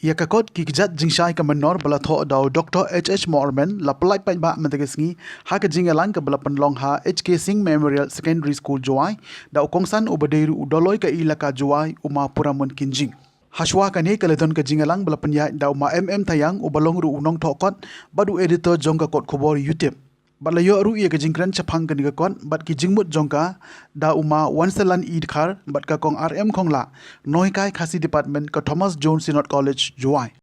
ia kakot ki kijat jingshai ka menor bala tho daw Dr. H.H. Morman la pelai pai ba mentagesngi ha ka jingalang ka bala penlong ha H.K. Singh Memorial Secondary School Juai daw kongsan ubadeiru udoloi ka ilaka Juai uma puramun kinjing Hashwa kani kaledon ka jingalang bala penya daw ma tayang ubalong ru unong thokot badu editor jongka kot khobor YouTube Balayo ru ia kejingkran chapang kan kon bat ki jingmut jongka da uma wansalan id khar bat ka kong RM khongla noikai khasi department ka Thomas Jones Synod College Juai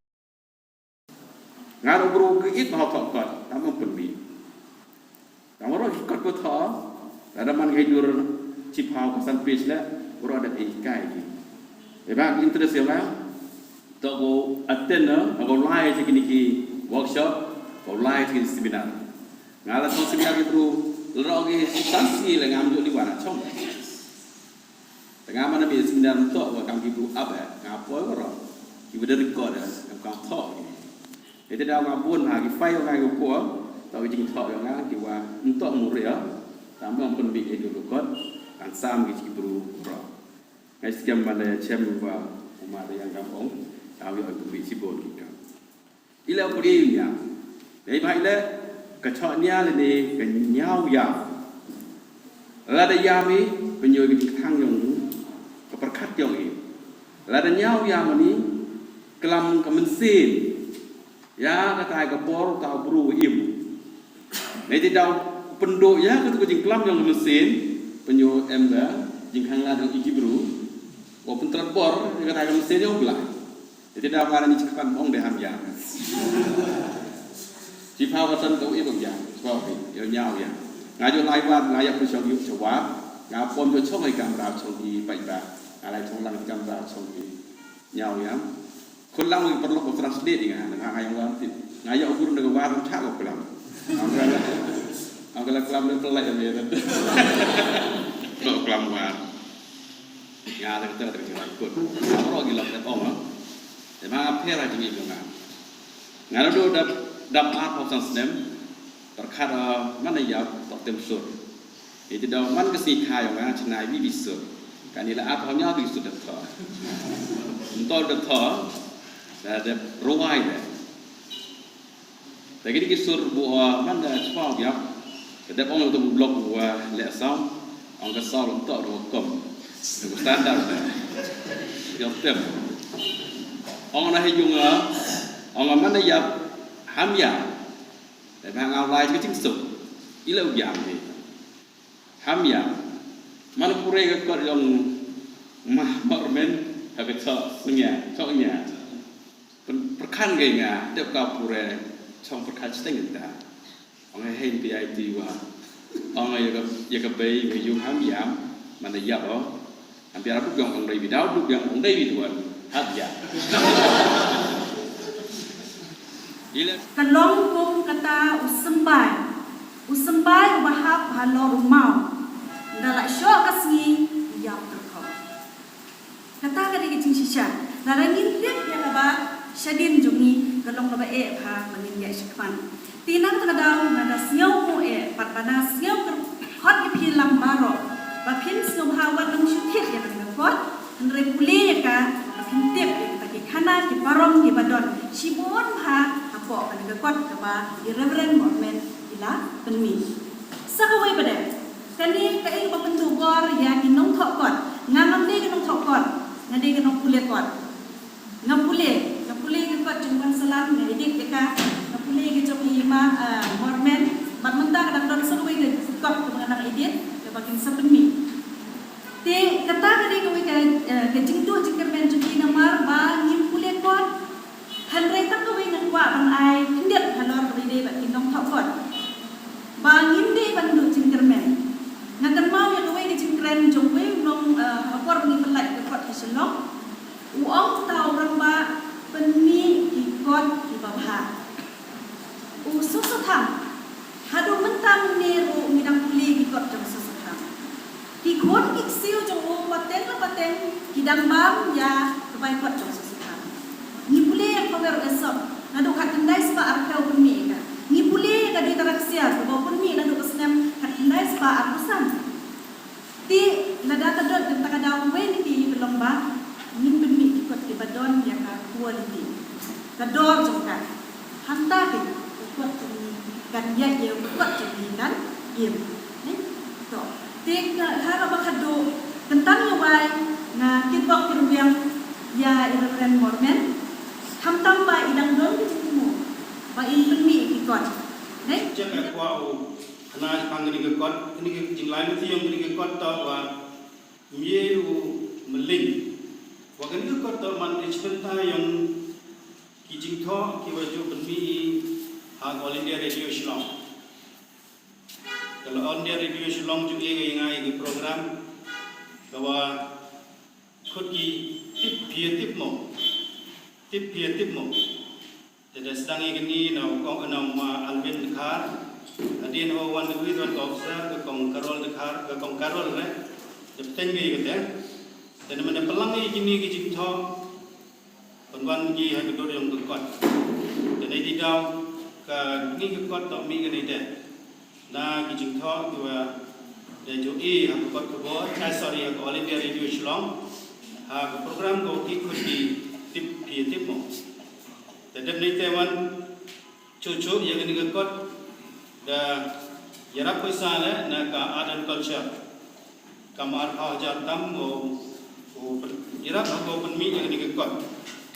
ngaro bro ke it ma thok kon tamam penbi tamaro ikot ko tho ada man kai dur chipau ka san page la bro ada kai ki e ba interest ya ba to go attend go live ki workshop go live ki seminar ngala to seminar itu logi substansi le ngam jo liwana chong tengah mana bi seminar to wa kam ki bu up ngapo ro ki bede record kam to itu dah ngabun ha ki fai ngai ko to jing to yo nga ki wa to mu re tambah pun bi itu record kan sam ki bru ro ngai siam mana chem wa umar yang kampung tahu yo bi sibon ki kam ila ko ri ya dei bai le kecoknya ini kenyau ya, lada yami penyoi thang yang keperkat yang ini, lada nyau yang ini kelam kemensin, ya kata kepor kau buru im, nanti dah penduk ya ketu jing kelam yang kemensin penyoi ember jing hang lada iki buru, walaupun terpor kata kemensin yang belah, nanti dah marah ni cekapan ong deham ya. Chỉ phao vào sân cầu ý bậc giảng, vào vì nhau vậy. Ngài cho lai quan, ngài yapun trong yếu chầu quá, ngài pom cho chốc hay cầm rào trong đi bạch bạc, ngài lại trong lăng cầm rào trong đi nhau vậy.คนเราอีกประโยคของ translate อีกนะngài yang quan thì ngài yapun guru dengan war cak kok kelam. Angkala kelam itu pelai ya dia. Kalau kelam war, ngài itu terkena ikut. Orang gila kita orang, tapi apa yang rajin itu ngài itu dam art of Islam terkadang mana ya tak temsur. Itu dalam mana kesikha yang mana cenai bisur. Kan ini art hanya bisur dah. Untuk dah ada ruai dah. Tapi ini kisur buah mana cepat ya. Kita orang untuk blog buah lesson, orang kesal untuk rokom. Itu standar dah. Yang tem. Orang nak hijau orang mana ya Hamya, dan hang lain itu cincuk, ilau jam ni. Hamya, mana pura yang kau yang mah mormen, habis coknya, perkan gaya, dia kau pura, cong perkan setengah dah. Orang yang PIT wah, orang yang kebayi yang hamya, mana ya oh, hampir aku yang orang David, aku yang orang David tuan, Hamya. Kalong kong kata usembay ubahap halor mau dalak syok kasngi yap terkau kata kali kecing sisa larangin dia yang apa syadin jungi kalong laba ha manin ya syakman tinang terkadau nada siau mo patpana siau hot ipilam baro bapin siau hawan nang syutit yang terkot nre puli ka pintip yang taki kana ki barong ki badon sibon ha pok kan gekot kapa irreverent movement ila penmi sakawai pada kani kai ba pentu gor ya kinong thok kot ngam de kinong thok kot ngade kinong pule kot ngapule ke kot jumpan salam ngade deka ngapule ke joki ma movement bat mentang kadang don sakawai ke kot mengenang edit ke bakin sepenmi te kata kani kawai ke jingtu jingkermen juki namar ba ngim pule kot Henry tak kau ingat kuat bangai tindak halor berdiri bagi nong thakot. Bangin deh bandu cingkermen. Ngakan mau yang kau ini cingkeren jomwe nong apor ni pelak kekot hasilong. Uang tahu ramba penmi ikot di bawah. Susah hadu mentang niru midang puli ikot jom susah. Ikot iksiu jom paten kidang bam ya kebaik kot jom susah. Ni boleh yang kau berasap, nado kat tendai sebab arkau pun kan. Ni boleh kadu interaksia, sebab pun nado kesenam kat tendai sebab akusan. Ti lada kadot tentang kadau wen di belomba, ni pun ikut di badon yang quality. kador jongkan hanta ke kuat jeni kan ya ye kuat jeni kan game to tik ha ba khado tentang yawai na kitbok kirubiang ya Reverend Mormon hamtam ba idang dong kecimu ba in penmi ikot Cakap kuau kena panggil ni kot ini ke jinglain mesti yang ini kot tahu wa mieu meling wa kini kot tahu man experta yang kijing tho kiwaju penmi hang All India Radio Shillong kalau All India Radio Shillong juga ingai ke program bahwa kot ki tip mo jadi sedang ini nama Alvin Dekar, adin ho wan duit wan officer ke kong Karol Dekar ke kong Karol le, jadi tinggi gitu ya. Dan mana pelang ini kijing tho, penwan ki hai kedor yang kekot. Dan ini dau ke ni kekot tak mi kan ide. Na kijing tho dua dan joi ha kekot kebor, sorry ha All India Radio Shillong, ha program ko ikut di tip mo. Tetap ni teman cucu yang ini kekot dah yarap pesa le nak art and culture kamar hajar tam o yarap aku penmi yang ini kekot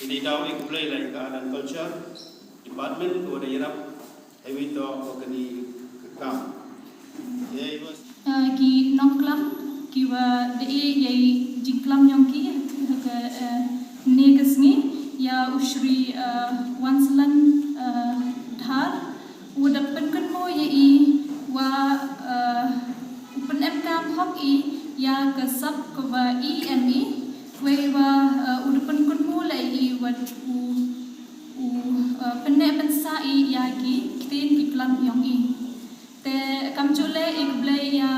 ini dah ik play like art and culture department ko dah yarap hewi to ogani kekam ki nongklam ki wa de yai jingklam yongki ke negasni ya usri wansalan dhar udah penken mo yai wa upen mk hok I ya kesap ke wa IME we wa udah penken mo lai I wa penne pensa I ya ki tin ki klam yong I te kam chule ik blai ya